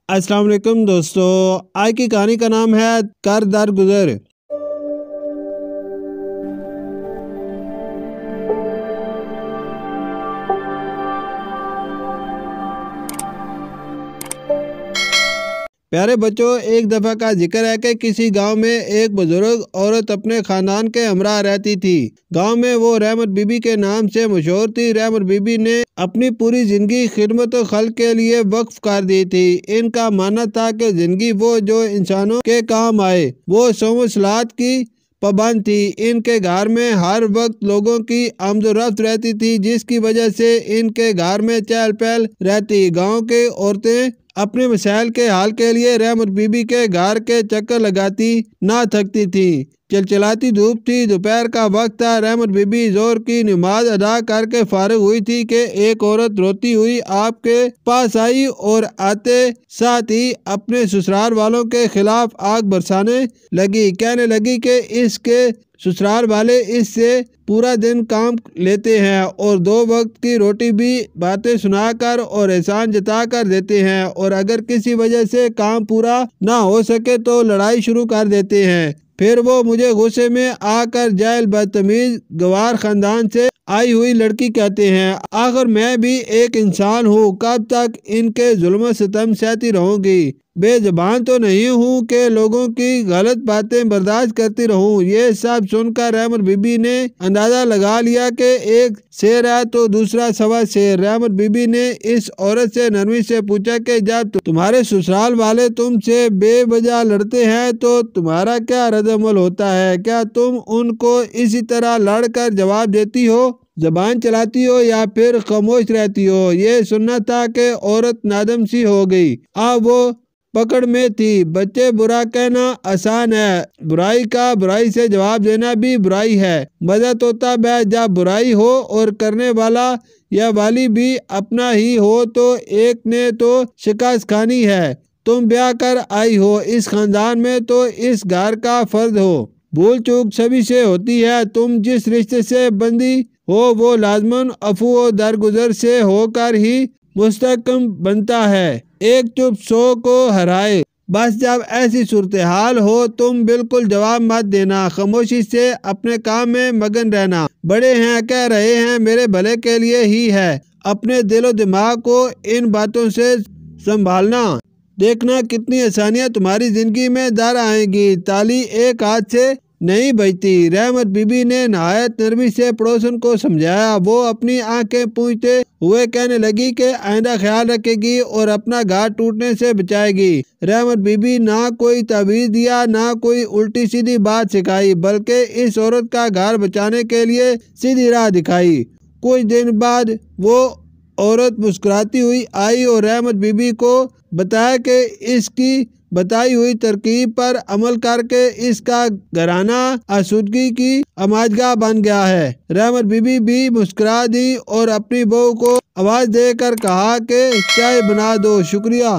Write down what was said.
السلام علیکم دوستو، آج کی کہانی کا نام ہے کر در گزر۔ پیارے بچوں، ایک دفعہ کا ذکر ہے کہ کسی گاؤں میں ایک بزرگ عورت اپنے خاندان کے ہمراہ رہتی تھی۔ گاؤں میں وہ رحمت بی بی کے نام سے مشہور تھی۔ رحمت بی بی نے اپنی پوری زندگی خدمت خلق کے لیے وقف کر دی تھی۔ ان کا ماننا تھا کہ زندگی وہ جو انسانوں کے کام آئے۔ وہ صوم و صلات کی پابند تھی۔ ان کے گھر میں ہر وقت لوگوں کی آمد و رفت رہتی تھی، جس کی وجہ سے ان کے گھر میں چہل پہل رہتی۔ گاؤں کے عورتیں اپنے مسائل کے حل کے لیے رحمت بی بی کے گھر کے چکر لگاتی نہ تھکتی تھیں۔ چلچلاتی دھوپ تھی، دوپہر کا وقت تھا۔ رحمت بی بی ظہر کی نماز ادا کر کے فارغ ہوئی تھی کہ ایک عورت روتی ہوئی آپ کے پاس آئی اور آتے ساتھ ہی اپنے سسرال والوں کے خلاف آگ برسانے لگی۔ کہنے لگی کہ اس کے سسرال والے اس سے پورا دن کام لیتے ہیں اور 2 وقت کی روٹی بھی باتیں سنا کر اور احسان جتا کر دیتے ہیں، اور اگر کسی وجہ سے کام پورا نہ ہو سکے تو لڑائی شروع کر دیتے ہیں۔ پھر وہ مجھے غصے میں آ کر جاہل بدتمیز گوار خاندان سے آئی ہوئی لڑکی کہتے ہیں۔ آخر میں بھی ایک انسان ہوں، کب تک ان کے ظلم و ستم سہتی رہوں گی؟ بے زبان تو نہیں ہوں کہ لوگوں کی غلط باتیں برداشت کرتی رہوں۔ یہ سب سن کر رحمت بی بی نے اندازہ لگا لیا کہ ایک شیر ہے تو دوسرا سوا شیر۔ رحمت بی بی نے اس عورت سے نرمی سے پوچھا کہ جب تمہارے سسرال والے تم سے بے وجہ لڑتے ہیں تو تمہارا کیا رد عمل ہوتا ہے؟ کیا تم ان کو اسی طرح لڑ کر جواب دیتی ہو، زبان چلاتی ہو، یا پھر خاموش رہتی ہو؟ یہ سننا تھا کہ عورت نادم سی ہو گئی۔ اب وہ پکڑ میں تھی۔ بچے برا کہنا آسان ہے، برائی کا برائی سے جواب دینا بھی برائی ہے۔ مزہ تو تب ہے جب برائی ہو اور کرنے والا یا والی بھی اپنا ہی ہو تو ایک نے تو شکست کھانی ہے۔ تم بیاہ کر آئی ہو اس خاندان میں تو اس گھر کا فرد ہو۔ بھول چوک سبھی سے ہوتی ہے۔ تم جس رشتے سے بندھی ہو وہ لازماً عفو و درگزر سے ہو کر ہی مستحکم بنتا ہے۔ ایک چپ 100 کو ہرائے۔ بس جب ایسی صورتحال ہو تم بالکل جواب مت دینا، خاموشی سے اپنے کام میں مگن رہنا۔ بڑے ہیں کہہ رہے ہیں میرے بھلے کے لیے ہی ہے۔ اپنے دل و دماغ کو ان باتوں سے سنبھالنا، دیکھنا کتنی آسانیاں تمہاری زندگی میں در آئیں گی۔ تالی ایک ہاتھ سے نہیں بجتی۔ رحمت بی بی نے نہایت نرمی سے پڑوسن کو سمجھایا۔ وہ اپنی آنکھیں پونجھتے ہوئے کہنے لگی کہ آئندہ خیال رکھے گی اور اپنا گھر ٹوٹنے سے بچائے گی۔ رحمت بی بی نہ کوئی تعویذ دیا، نہ کوئی الٹی سیدھی بات سکھائی، بلکہ اس عورت کا گھر بچانے کے لیے سیدھی راہ دکھائی۔ کچھ دن بعد وہ عورت مسکراتی ہوئی آئی اور رحمت بی بی کو بتایا کہ اس کی بتائی ہوئی ترکیب پر عمل کر کے اس کا گھرانہ آسودگی کی آماجگاہ بن گیا ہے۔ رحمت بی بی بھی مسکرا دی اور اپنی بہو کو آواز دے کر کہا کہ چائے بنا دو۔ شکریہ۔